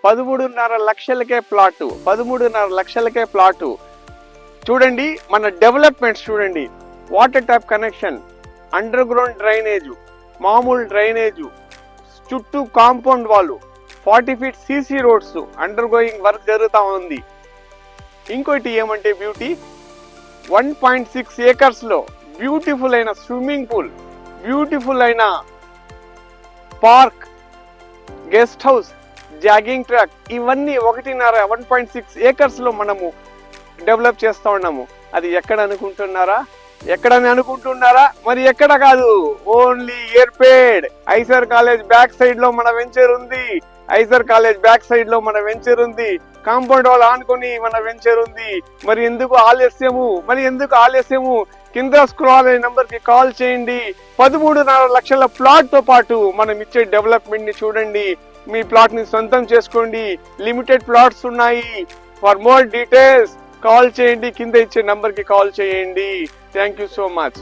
13.5 లక్షలకే plot. చూడండి మన developments చూడండి. Water tap connection, under ground drainage, మామూలు డ్రైనేజ్, చుట్టూ కాంపౌండ్ వాళ్ళు, 40 feet CC roads, under going work జరుగుతూ ఉంది. ఇంకోటి ఏమంటే బ్యూటీ, 1.6 acres లో బ్యూటిఫుల్ అయిన స్విమ్మింగ్ పూల్, బ్యూటిఫుల్ అయిన park, guest house, jogging track, ఇవన్నీ 1.6 acres లో మనము డెవలప్ చేస్తూ ఉన్నాము. అది ఎక్కడని అనుకుంటున్నారా? మరి ఎక్కడ కాదు, only Yerpedu IISER college back side లో మన వెంచర్ ఉంది. కాంపౌండ్ వాల్ ఆనుకొని మన వెంచర్ ఉంది. మరి ఎందుకు ఆలస్యము? కింద స్క్రాల్ అనే నంబర్ కి కాల్ చేయండి. 13.5 లక్షల ప్లాట్ తో పాటు మనం ఇచ్చే డెవలప్మెంట్ ని చూడండి. మీ ప్లాట్ ని సొంతం చేసుకోండి. లిమిటెడ్ ప్లాట్స్ ఉన్నాయి. ఫర్ మోర్ డీటెయిల్స్ కాల్ చేయండి. కింద ఇచ్చే నంబర్ కి కాల్ చేయండి. Thank you so much.